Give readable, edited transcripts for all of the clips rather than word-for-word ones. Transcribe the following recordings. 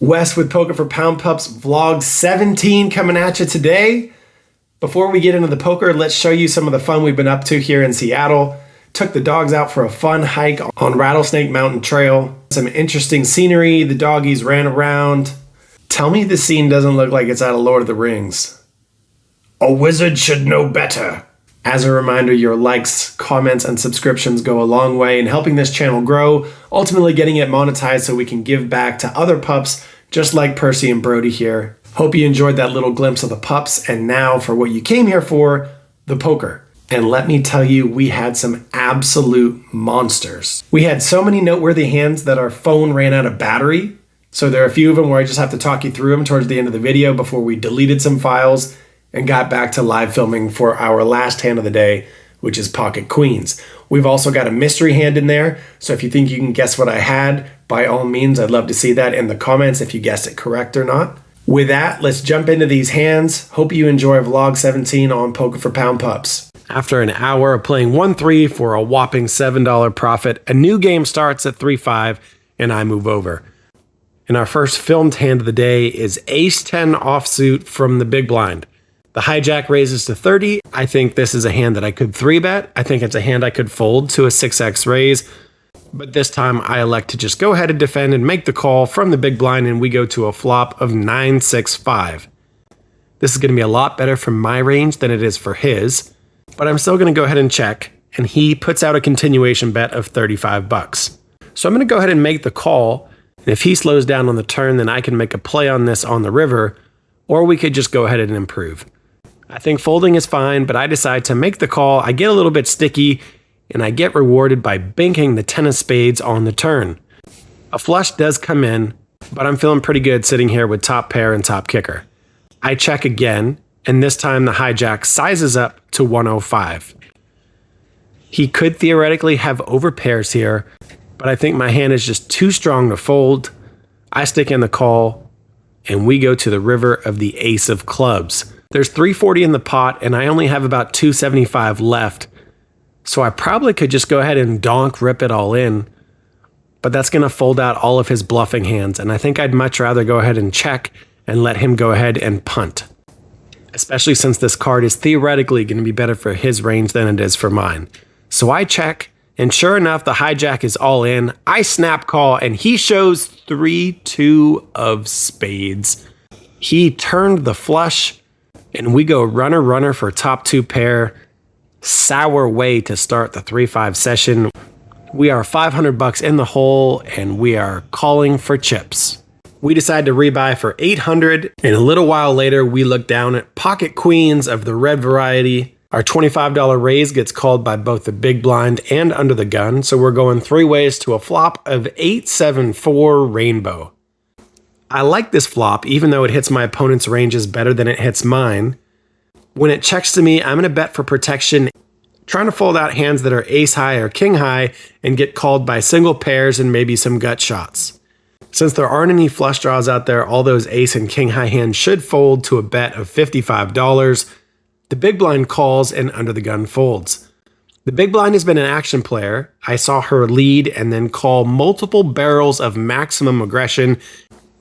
Wes with Poker for Pound Pups vlog 17 coming at you today. Before we get into the poker, let's show you some of the fun we've been up to here in Seattle. Took the dogs out for a fun hike on Rattlesnake Mountain Trail. Some interesting scenery, the doggies ran around. Tell me the scene doesn't look like it's out of Lord of the Rings. A wizard should know better. As a reminder, your likes, comments, and subscriptions go a long way in helping this channel grow, ultimately getting it monetized so we can give back to other pups just like Percy and Brody here. Hope you enjoyed that little glimpse of the pups, and now for what you came here for, the poker. And let me tell you, we had some absolute monsters. We had so many noteworthy hands that our phone ran out of battery, so there are a few of them where I just have to talk you through them towards the end of the video before we deleted some files and got back to live filming for our last hand of the day, which is Pocket Queens. We've also got a mystery hand in there, so if you think you can guess what I had, by all means, I'd love to see that in the comments if you guessed it correct or not. With that, let's jump into these hands. Hope you enjoy vlog 17 on Poker for Pound Pups. After an hour of playing 1-3 for a whopping $7 profit, a new game starts at 3-5 and I move over. And our first filmed hand of the day is Ace-10 offsuit from the big blind. The hijack raises to 30. I think this is a hand that I could 3-bet. I think it's a hand I could fold to a 6x raise. But this time I elect to just go ahead and defend and make the call from the big blind, and we go to a flop of 9-6-5. This is going to be a lot better for my range than it is for his, but I'm still going to go ahead and check, and he puts out a continuation bet of 35 bucks. So I'm going to go ahead and make the call, and if he slows down on the turn, then I can make a play on this on the river, or we could just go ahead and improve. I think folding is fine, but I decide to make the call. I get a little bit sticky, and I get rewarded by banking the 10 of spades on the turn. A flush does come in, but I'm feeling pretty good sitting here with top pair and top kicker. I check again, and this time the hijack sizes up to 105. He could theoretically have over pairs here, but I think my hand is just too strong to fold. I stick in the call, and we go to the river of the ace of clubs. There's 340 in the pot, and I only have about 275 left. So I probably could just go ahead and donk rip it all in, but that's going to fold out all of his bluffing hands, and I think I'd much rather go ahead and check and let him go ahead and punt. Especially since this card is theoretically going to be better for his range than it is for mine. So I check, and sure enough, the hijack is all in. I snap call, and he shows 3-2 of spades. He turned the flush, and we go runner for top two pair. Sour way to start the 3-5 session. We are 500 bucks in the hole, and we are calling for chips. We decide to rebuy for 800, and a little while later we look down at Pocket Queens of the red variety. Our $25 raise gets called by both the big blind and under the gun, so we're going three ways to a flop of 8-7-4 rainbow. I like this flop, even though it hits my opponent's ranges better than it hits mine. When it checks to me, I'm going to bet for protection, trying to fold out hands that are ace high or king high and get called by single pairs and maybe some gut shots. Since there aren't any flush draws out there, all those ace and king high hands should fold to a bet of $55. The big blind calls and under the gun folds. The big blind has been an action player. I saw her lead and then call multiple barrels of maximum aggression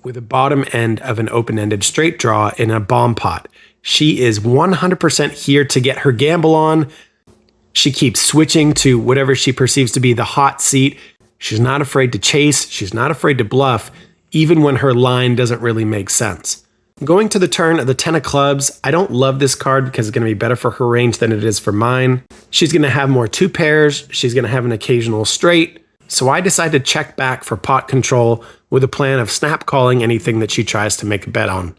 with a bottom end of an open-ended straight draw in a bomb pot. She is 100% here to get her gamble on. She keeps switching to whatever she perceives to be the hot seat. She's not afraid to chase. She's not afraid to bluff, even when her line doesn't really make sense. Going to the turn of the 10 of clubs, I don't love this card because it's going to be better for her range than it is for mine. She's going to have more two pairs. She's going to have an occasional straight. So I decide to check back for pot control with a plan of snap calling anything that she tries to make a bet on.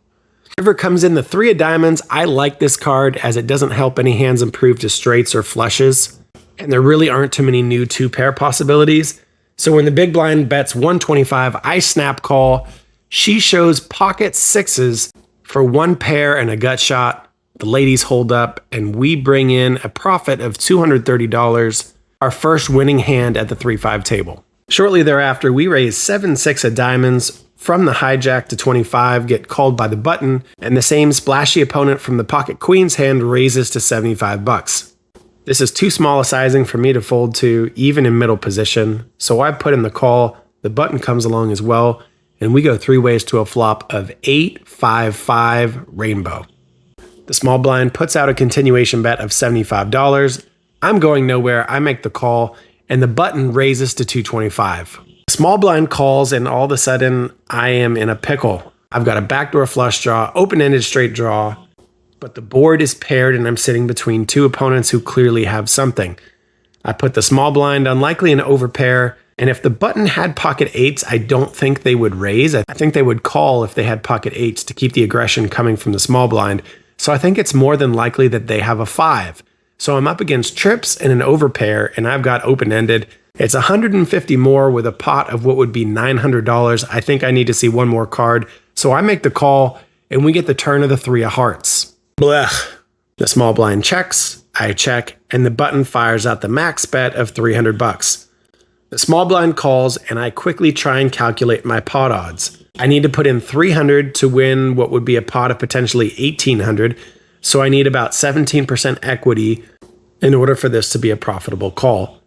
River comes in the 3 of diamonds. I like this card as it doesn't help any hands improve to straights or flushes, and there really aren't too many new two pair possibilities. So when the big blind bets 125, I snap call. She shows pocket sixes for one pair and a gut shot. The ladies hold up, and we bring in a profit of $230, our first winning hand at the 3-5 table. Shortly thereafter, we raise 7-6 of diamonds. From the hijack to 25, get called by the button, and the same splashy opponent from the Pocket Queen's hand raises to 75 bucks. This is too small a sizing for me to fold to, even in middle position, so I put in the call. The button comes along as well, and we go 3 ways to a flop of 8-5-5 rainbow. The small blind puts out a continuation bet of $75. I'm going nowhere. I make the call, and the button raises to $225. Small blind calls, and all of a sudden, I am in a pickle. I've got a backdoor flush draw, open-ended straight draw, but the board is paired, and I'm sitting between 2 opponents who clearly have something. I put the small blind on likely an overpair, and if the button had pocket 8s, I don't think they would raise. I think they would call if they had pocket 8s to keep the aggression coming from the small blind. So I think it's more than likely that they have a 5. So I'm up against trips and an overpair, and I've got open-ended. It's $150 more with a pot of what would be $900. I think I need to see one more card. So I make the call, and we get the turn of the 3 of hearts. Blech. The small blind checks, I check, and the button fires out the max bet of $300. The small blind calls, and I quickly try and calculate my pot odds. I need to put in $300 to win what would be a pot of potentially $1,800, so I need about 17% equity in order for this to be a profitable call.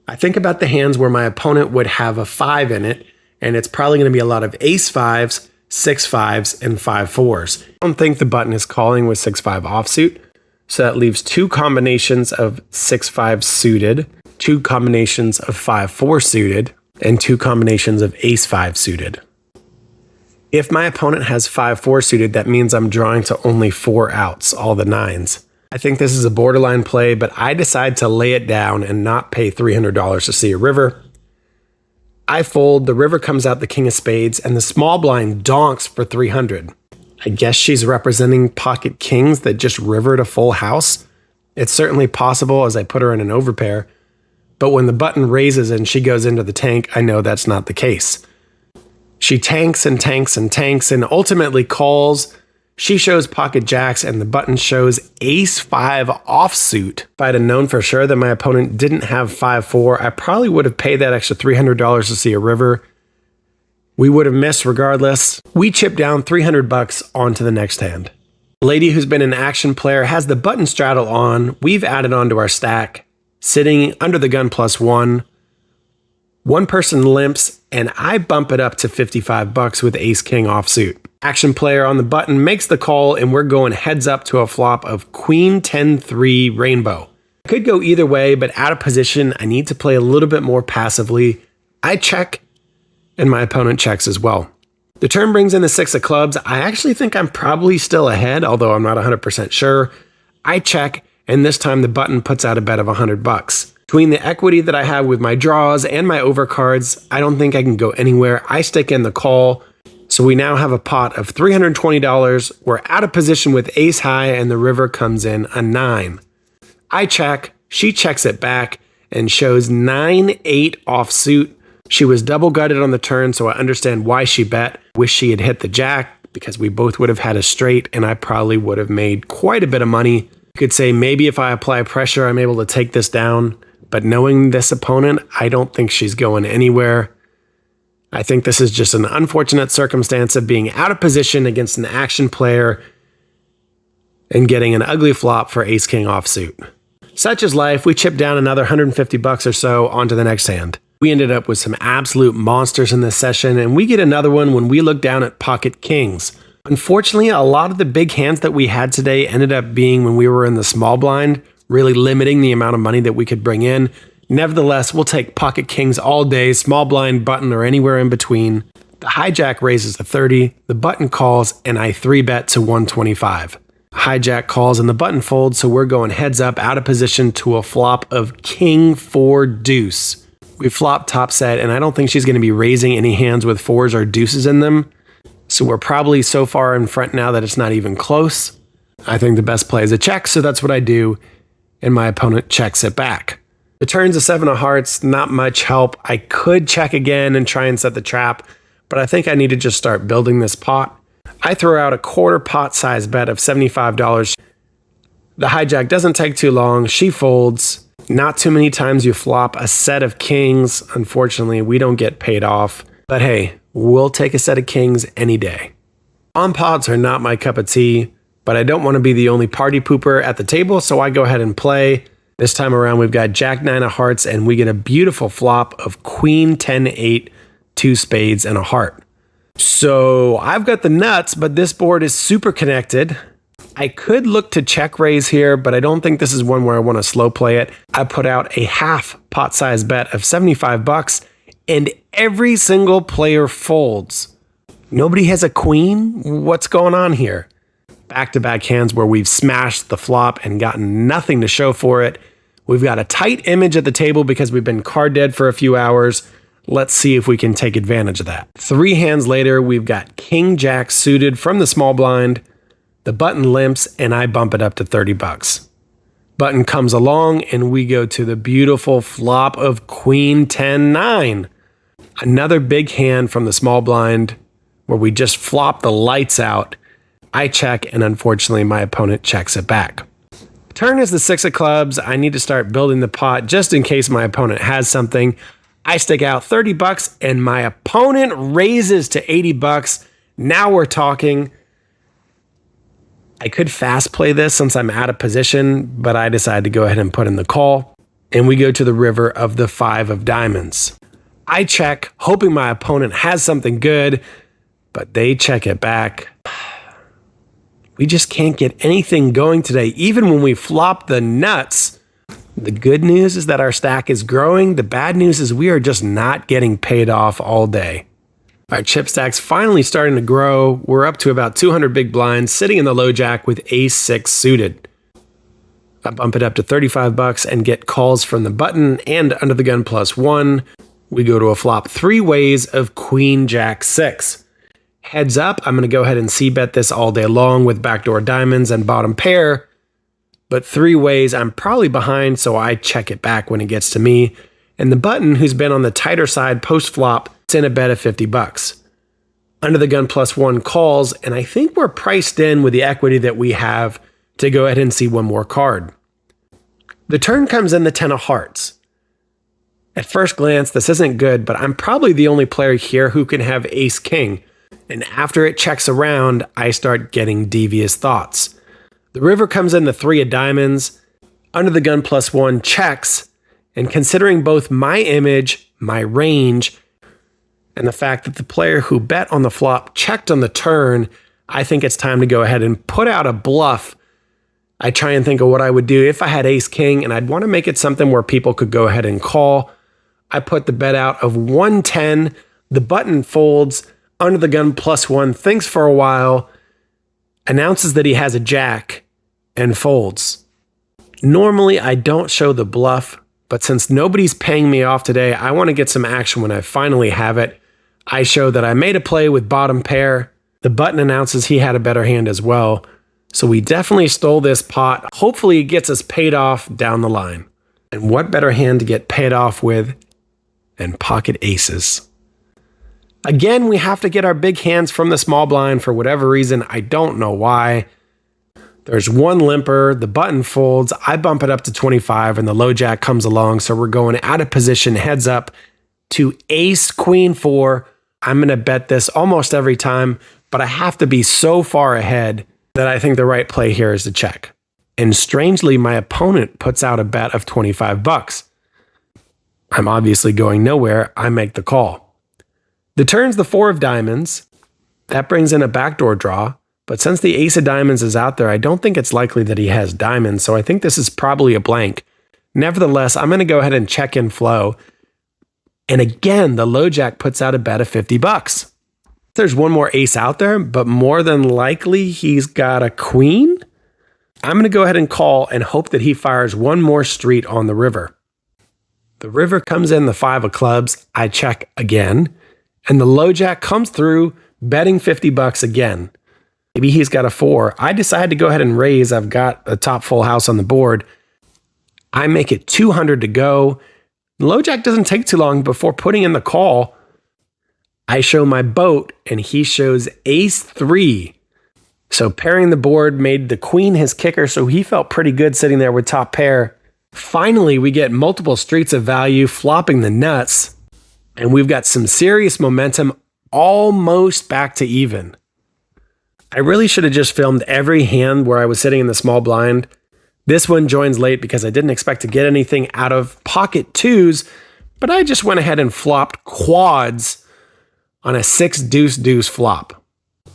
I think about the hands where my opponent would have a 5 in it, and it's probably going to be a lot of ace-5s, 6-5s, and 5-4s. I don't think the button is calling with 6-5 offsuit, so that leaves 2 combinations of 6-5 suited, 2 combinations of 5-4 suited, and 2 combinations of ace-5 suited. If my opponent has 5-4 suited, that means I'm drawing to only 4 outs, all the 9s. I think this is a borderline play, but I decide to lay it down and not pay $300 to see a river. I fold, the river comes out the king of spades, and the small blind donks for $300. I guess she's representing pocket kings that just rivered a full house. It's certainly possible as I put her in an overpair, but when the button raises and she goes into the tank, I know that's not the case. She tanks and tanks and tanks and ultimately calls. She shows pocket jacks and the button shows ace-5 offsuit. If I had known for sure that my opponent didn't have 5-4, I probably would have paid that extra $300 to see a river. We would have missed regardless. We chip down $300 onto the next hand. The lady who's been an action player has the button straddle on. We've added onto our stack, sitting under the gun +1. One person limps, and I bump it up to $55 with ace-king offsuit. Action player on the button makes the call, and we're going heads up to a flop of queen 10-3 rainbow. I could go either way, but out of position, I need to play a little bit more passively. I check, and my opponent checks as well. The turn brings in the 6 of clubs. I actually think I'm probably still ahead, although I'm not 100% sure. I check, and this time the button puts out a bet of $100. Between the equity that I have with my draws and my overcards, I don't think I can go anywhere. I stick in the call. So we now have a pot of $320. We're out of position with ace high, and the river comes in a 9. I check, she checks it back, and shows 9-8 offsuit. She was double gutted on the turn, so I understand why she bet. Wish she had hit the jack, because we both would have had a straight, and I probably would have made quite a bit of money. You could say maybe if I apply pressure, I'm able to take this down. But knowing this opponent, I don't think she's going anywhere. I think this is just an unfortunate circumstance of being out of position against an action player and getting an ugly flop for ace-king offsuit. Such is life. We chip down another $150 or so onto the next hand. We ended up with some absolute monsters in this session, and we get another one when we look down at pocket kings. Unfortunately, a lot of the big hands that we had today ended up being when we were in the small blind, really limiting the amount of money that we could bring in. Nevertheless, we'll take pocket kings all day, small blind, button, or anywhere in between. The hijack raises to 30, the button calls, and I 3-bet to 125. Hijack calls and the button folds, so we're going heads up out of position to a flop of king 4 deuce. We flop top set, and I don't think she's going to be raising any hands with 4s or deuces in them. So we're probably so far in front now that it's not even close. I think the best play is a check, so that's what I do. And my opponent checks it back. The turn's a 7 of hearts, not much help. I could check again and try and set the trap, but I think I need to just start building this pot. I throw out a quarter pot size bet of $75. The hijack doesn't take too long. She folds. Not too many times you flop a set of kings. Unfortunately, we don't get paid off. But hey, we'll take a set of kings any day. On pots are not my cup of tea, but I don't want to be the only party pooper at the table, so I go ahead and play. This time around, we've got Jack 9 of hearts, and we get a beautiful flop of Queen 10-8, 2 spades, and a heart. So I've got the nuts, but this board is super connected. I could look to check raise here, but I don't think this is one where I want to slow play it. I put out a half pot size bet of 75 bucks and every single player folds. Nobody has a queen? What's going on here? Back-to-back hands where we've smashed the flop and gotten nothing to show for it. We've got a tight image at the table because we've been card dead for a few hours. Let's see if we can take advantage of that. 3 hands later, we've got King Jack suited from the small blind. The button limps and I bump it up to 30 bucks. Button comes along and we go to the beautiful flop of Queen 10-9. Another big hand from the small blind where we just flop the lights out. I check and unfortunately my opponent checks it back. Turn is the 6 of clubs. I need to start building the pot just in case my opponent has something. I stick out 30 bucks and my opponent raises to 80 bucks. Now we're talking. I could fast play this since I'm out of position, but I decided to go ahead and put in the call. And we go to the river of the 5 of diamonds. I check, hoping my opponent has something good, but they check it back. We just can't get anything going today, even when we flop the nuts. The good news is that our stack is growing. The bad news is we are just not getting paid off all day. Our chip stack's finally starting to grow. We're up to about 200 big blinds, sitting in the low jack with ace 6 suited. I bump it up to 35 bucks and get calls from the button and under the gun +1. We go to a flop 3 ways of Queen Jack 6. Heads up, I'm going to go ahead and c-bet this all day long with backdoor diamonds and bottom pair. But 3 ways, I'm probably behind, so I check it back when it gets to me. And the button, who's been on the tighter side post-flop, it's in a bet of 50 bucks. Under the gun +1 calls, and I think we're priced in with the equity that we have to go ahead and see one more card. The turn comes in the 10 of hearts. At first glance, this isn't good, but I'm probably the only player here who can have ace king. And after it checks around, I start getting devious thoughts. The river comes in the 3 of diamonds. Under the gun +1 checks. And considering both my image, my range, and the fact that the player who bet on the flop checked on the turn, I think it's time to go ahead and put out a bluff. I try and think of what I would do if I had ace king, and I'd want to make it something where people could go ahead and call. I put the bet out of 110. The button folds. Under the gun +1 thinks for a while, announces that he has a jack, and folds. Normally, I don't show the bluff, but since nobody's paying me off today, I want to get some action when I finally have it. I show that I made a play with bottom pair. The button announces he had a better hand as well. So we definitely stole this pot. Hopefully it gets us paid off down the line. And what better hand to get paid off with than pocket aces? Again, we have to get our big hands from the small blind for whatever reason. I don't know why. There's one limper, the button folds, I bump it up to 25 and the low jack comes along. So we're going out of position, heads up to ace queen 4. I'm going to bet this almost every time, but I have to be so far ahead that I think the right play here is to check. And strangely, my opponent puts out a bet of 25 bucks. I'm obviously going nowhere. I make the call. The turn's the 4 of diamonds. That brings in a backdoor draw. But since the ace of diamonds is out there, I don't think it's likely that he has diamonds. So I think this is probably a blank. Nevertheless, I'm going to go ahead and check in flow. And again, the low jack puts out a bet of 50 bucks. There's one more ace out there, but more than likely he's got a queen. I'm going to go ahead and call and hope that he fires one more street on the river. The river comes in the 5 of clubs. I check again. And the low jack comes through, betting 50 bucks again. Maybe he's got a 4. I decide to go ahead and raise. I've got a top full house on the board. I make it 200 to go. Low jack doesn't take too long before putting in the call. I show my boat and he shows ace 3. So pairing the board made the queen his kicker, so he felt pretty good sitting there with top pair. Finally, we get multiple streets of value, flopping the nuts. And we've got some serious momentum, almost back to even. I really should have just filmed every hand where I was sitting in the small blind. This one joins late because I didn't expect to get anything out of pocket 2s, but I just went ahead and flopped quads on a 6 deuce deuce flop.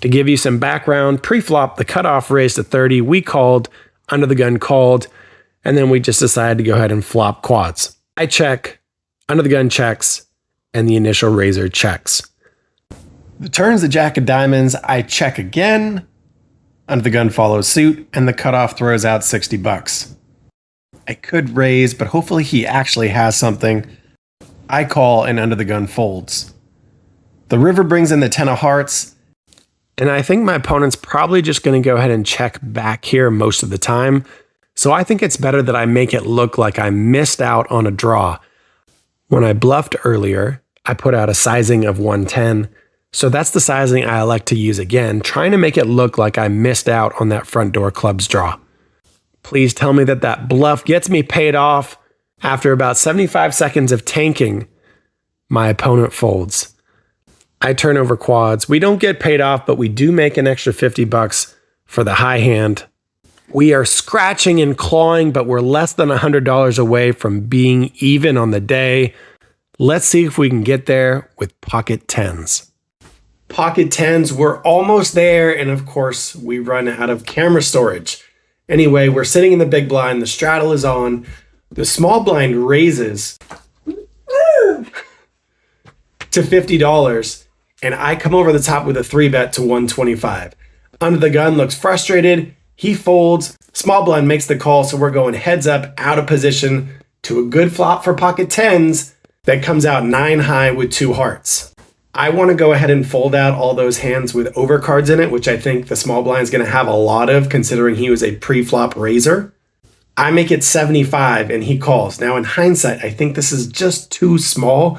To give you some background, pre-flop, the cutoff raised to 30. We called, under the gun called, and then we just decided to go ahead and flop quads. I check, under the gun checks, and the initial raiser checks. The turn's the jack of diamonds. I check again, under the gun follows suit, and the cutoff throws out 60 bucks. I could raise, but hopefully he actually has something. I call, and under the gun folds. The river brings in the 10 of hearts, and I think my opponent's probably just going to go ahead and check back here most of the time. So I think it's better that I make it look like I missed out on a draw. When I bluffed earlier, I put out a sizing of 110. So that's the sizing I elect to use again, trying to make it look like I missed out on that front door clubs draw. Please tell me that that bluff gets me paid off. After about 75 seconds of tanking, my opponent folds. I turn over quads. We don't get paid off, but we do make an extra 50 bucks for the high hand. We are scratching and clawing, but we're less than $100 away from being even on the day. Let's see if we can get there with pocket tens. Pocket tens, we're almost there, and of course, we run out of camera storage. Anyway, we're sitting in the big blind, the straddle is on, the small blind raises to $50, and I come over the top with a 3-bet to 125. Under the gun looks frustrated, he folds, small blind makes the call, so we're going heads up, out of position, to a good flop for pocket tens that comes out 9 high with 2 hearts. I want to go ahead and fold out all those hands with overcards in it, which I think the small blind is going to have a lot of, considering he was a pre-flop raiser. I make it 75 and he calls. Now in hindsight, I think this is just too small.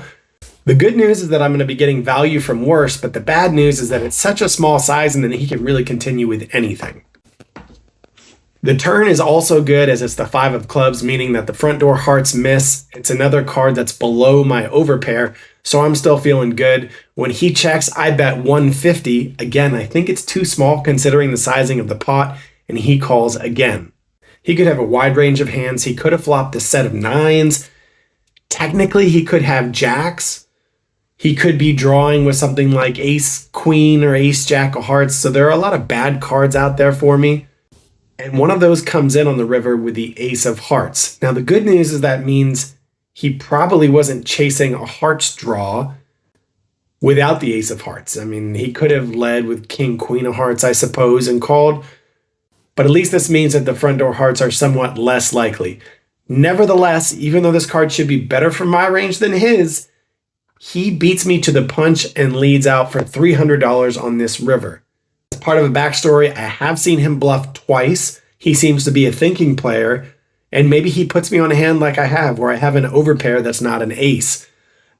The good news is that I'm going to be getting value from worse, but the bad news is that it's such a small size and then he can really continue with anything. The turn is also good as it's the 5 of clubs, meaning that the front door hearts miss. It's another card that's below my overpair, so I'm still feeling good. When he checks, I bet 150. Again, I think it's too small considering the sizing of the pot, and he calls again. He could have a wide range of hands. He could have flopped a set of 9s. Technically, he could have jacks. He could be drawing with something like ace queen or ace jack of hearts, so there are a lot of bad cards out there for me. And one of those comes in on the river with the ace of hearts. Now, the good news is that means he probably wasn't chasing a hearts draw without the ace of hearts. I mean, he could have led with king, queen of hearts, I suppose, and called. But at least this means that the front door hearts are somewhat less likely. Nevertheless, even though this card should be better for my range than his, he beats me to the punch and leads out for $300 on this river. As part of a backstory, I have seen him bluff twice. He seems to be a thinking player, and maybe he puts me on a hand like I have, where I have an overpair that's not an ace.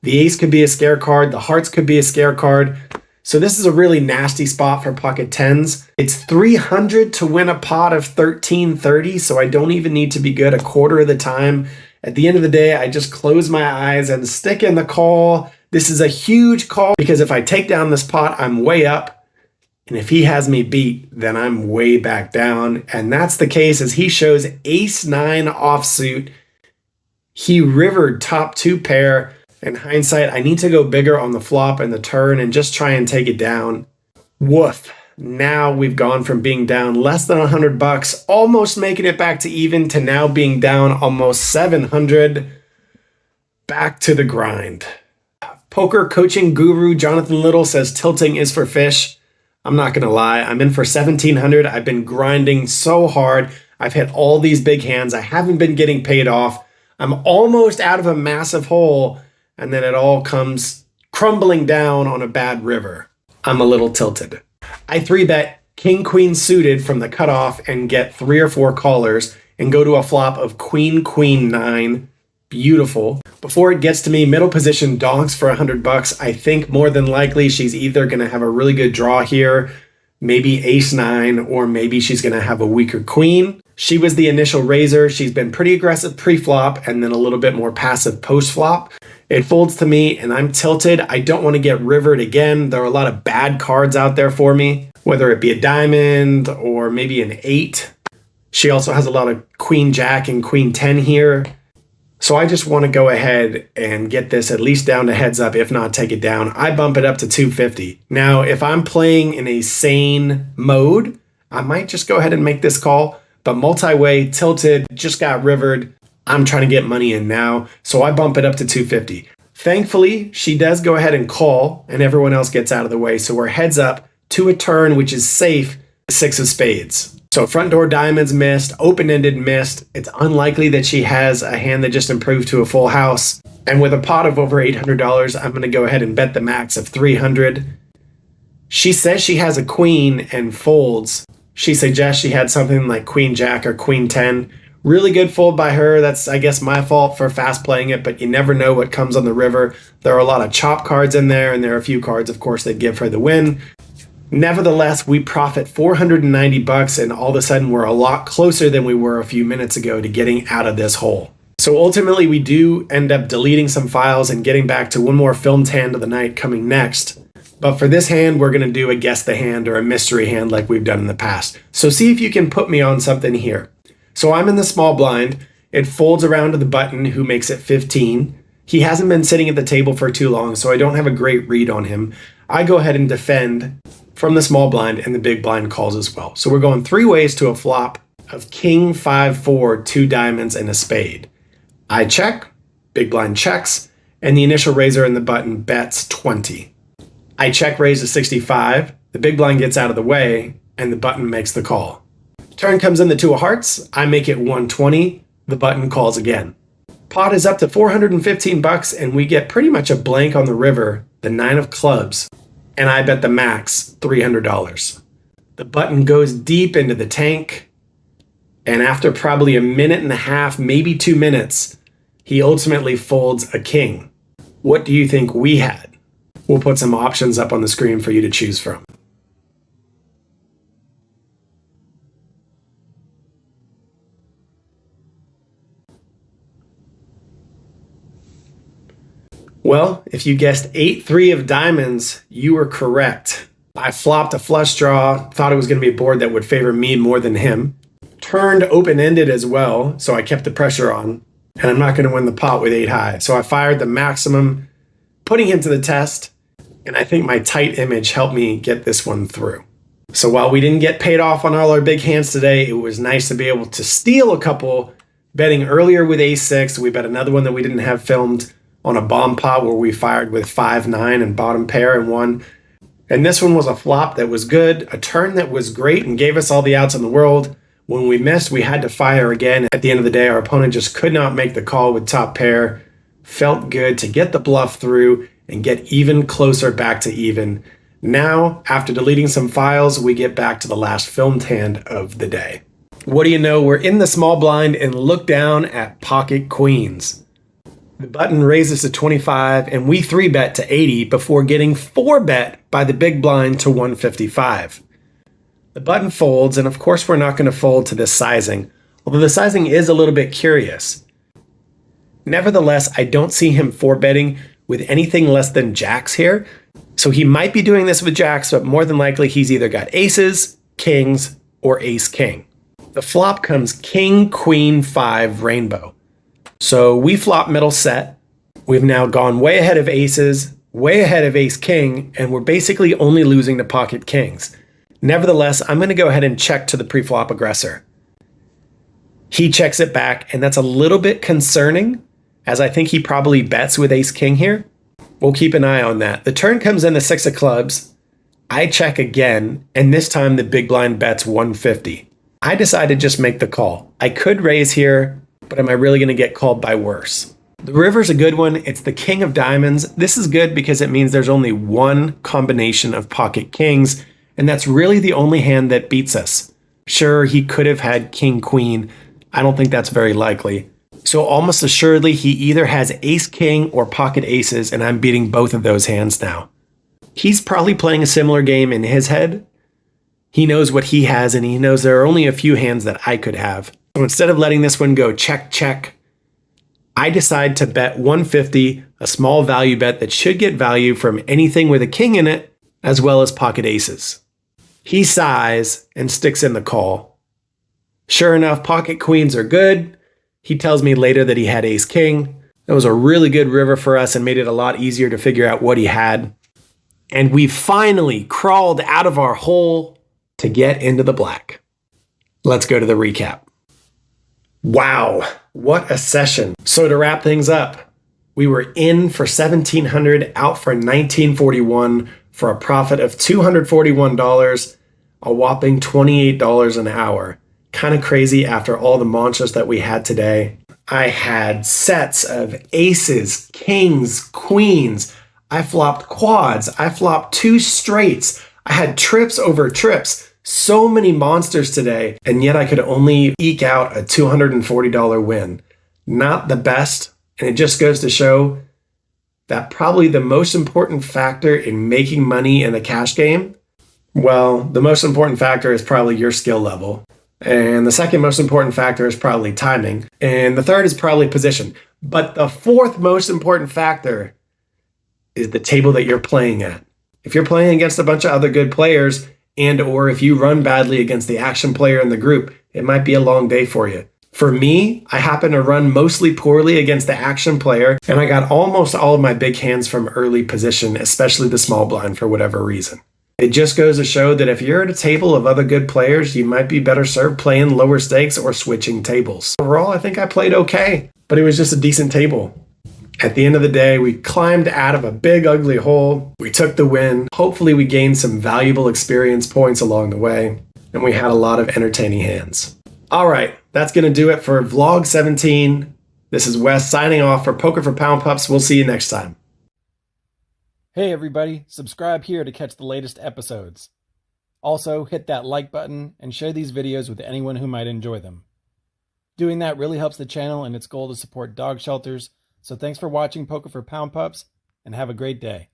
The ace could be a scare card, the hearts could be a scare card. So this is a really nasty spot for pocket tens. It's 300 to win a pot of 1330, so I don't even need to be good a quarter of the time. At the end of the day, I just close my eyes and stick in the call. This is a huge call because if I take down this pot, I'm way up. And if he has me beat, then I'm way back down. And that's the case as he shows ace 9 offsuit. He rivered top 2 pair. In hindsight, I need to go bigger on the flop and the turn and just try and take it down. Woof. Now we've gone from being down less than $100, almost making it back to even, to now being down almost 700. Back to the grind. Poker coaching guru Jonathan Little says tilting is for fish. I'm not going to lie. I'm in for 1,700. I've been grinding so hard. I've hit all these big hands. I haven't been getting paid off. I'm almost out of a massive hole. And then it all comes crumbling down on a bad river. I'm a little tilted. I 3-bet king, queen suited from the cutoff and get 3 or 4 callers and go to a flop of queen, queen 9. Beautiful. Before it gets to me, middle position donks for $100. I think more than likely she's either going to have a really good draw here, maybe ace 9, or maybe she's going to have a weaker queen. She was the initial raiser. She's been pretty aggressive pre-flop and then a little bit more passive post-flop. It folds to me and I'm tilted. I don't want to get rivered again. There are a lot of bad cards out there for me, whether it be a diamond or maybe an 8. She also has a lot of queen jack and queen 10 here. So I just want to go ahead and get this at least down to heads up, if not take it down. I bump it up to 250. Now, if I'm playing in a sane mode, I might just go ahead and make this call. But multi-way, tilted, just got rivered. I'm trying to get money in now. So I bump it up to 250. Thankfully, she does go ahead and call, and everyone else gets out of the way. So we're heads up to a turn, which is safe, 6 of spades. So front door diamonds missed, open-ended missed. It's unlikely that she has a hand that just improved to a full house. And with a pot of over $800, I'm going to go ahead and bet the max of 300. She says she has a queen and folds. She suggests she had something like queen jack or queen 10. Really good fold by her. That's, I guess, my fault for fast playing it, but you never know what comes on the river. There are a lot of chop cards in there, and there are a few cards, of course, that give her the win. Nevertheless, we profit $490, and all of a sudden we're a lot closer than we were a few minutes ago to getting out of this hole. So ultimately, we do end up deleting some files and getting back to one more filmed hand of the night coming next. But for this hand, we're going to do a guess the hand or a mystery hand like we've done in the past. So see if you can put me on something here. So I'm in the small blind. It folds around to the button, who makes it 15. He hasn't been sitting at the table for too long, so I don't have a great read on him. I go ahead and defend from the small blind, and the big blind calls as well. So we're going 3 ways to a flop of king, 5, 4, 2 diamonds, and a spade. I check, big blind checks, and the initial raiser in the button bets 20. I check raise to 65, the big blind gets out of the way, and the button makes the call. Turn comes in the 2 of hearts, I make it 120, the button calls again. Pot is up to $415, and we get pretty much a blank on the river, the 9 of clubs, and I bet the max $300. The button goes deep into the tank, and after probably a minute and a half, maybe 2 minutes, he ultimately folds a king. What do you think we had? We'll put some options up on the screen for you to choose from. Well, if you guessed 8-3 of diamonds, you were correct. I flopped a flush draw, thought it was going to be a board that would favor me more than him. Turned open-ended as well, so I kept the pressure on, and I'm not going to win the pot with 8 high. So I fired the maximum, putting him to the test, and I think my tight image helped me get this one through. So while we didn't get paid off on all our big hands today, it was nice to be able to steal a couple, betting earlier with ace-6. We bet another one that we didn't have filmed on a bomb pot where we fired with 5-9 and bottom pair and won. And this one was a flop that was good, a turn that was great and gave us all the outs in the world. When we missed, we had to fire again. At the end of the day, our opponent just could not make the call with top pair. Felt good to get the bluff through and get even closer back to even. Now, after deleting some files, we get back to the last filmed hand of the day. What do you know? We're in the small blind and look down at pocket queens. The button raises to 25 and we 3-bet to 80 before getting 4-bet by the big blind to 155. The button folds, and of course we're not going to fold to this sizing, although the sizing is a little bit curious. Nevertheless, I don't see him 4-betting with anything less than jacks here, so he might be doing this with jacks, but more than likely he's either got aces, kings, or ace-king. The flop comes king, queen, 5, rainbow. So we flop middle set. We've now gone way ahead of aces, way ahead of ace-king, and we're basically only losing to pocket kings. Nevertheless, I'm going to go ahead and check to the pre-flop aggressor. He checks it back, and that's a little bit concerning, as I think he probably bets with ace-king here. We'll keep an eye on that. The turn comes in the 6 of clubs. I check again, and this time the big blind bets 150. I decided to just make the call. I could raise here, but am I really going to get called by worse? The river's a good one. It's the king of diamonds. This is good because it means there's only one combination of pocket kings, and that's really the only hand that beats us. Sure, he could have had king, queen. I don't think that's very likely. So almost assuredly, he either has ace, king, or pocket aces, and I'm beating both of those hands now. He's probably playing a similar game in his head. He knows what he has, and he knows there are only a few hands that I could have. So instead of letting this one go check, check, I decide to bet 150, a small value bet that should get value from anything with a king in it, as well as pocket aces. He sighs and sticks in the call. Sure enough, pocket queens are good. He tells me later that he had ace king. That was a really good river for us and made it a lot easier to figure out what he had. And we finally crawled out of our hole to get into the black. Let's go to the recap. Wow, what a session. So to wrap things up, we were in for 1,700, out for 1,941 for a profit of $241, a whopping $28 an hour. Kind of crazy after all the mantras that we had today. I had sets of aces, kings, queens. I flopped quads. I flopped 2 straights. I had trips over trips. So many monsters today, and yet I could only eke out a $240 win. Not the best, and it just goes to show that probably the most important factor in making money in the cash game, well, the most important factor is probably your skill level. And the second most important factor is probably timing. And the third is probably position. But the fourth most important factor is the table that you're playing at. If you're playing against a bunch of other good players, and or if you run badly against the action player in the group, it might be a long day for you. For me, I happen to run mostly poorly against the action player, and I got almost all of my big hands from early position, especially the small blind for whatever reason. It just goes to show that if you're at a table of other good players, you might be better served playing lower stakes or switching tables. Overall, I think I played okay, but it was just a decent table. At the end of the day, we climbed out of a big ugly hole. We took the win. Hopefully we gained some valuable experience points along the way, and we had a lot of entertaining hands. All right, that's going to do it for vlog 17. This is Wes signing off for Poker for Pound Pups. We'll see you next time. Hey everybody, subscribe here to catch the latest episodes. Also, hit that like button and share these videos with anyone who might enjoy them. Doing that really helps the channel and its goal to support dog shelters. So thanks for watching Poker for Pound Pups, and have a great day.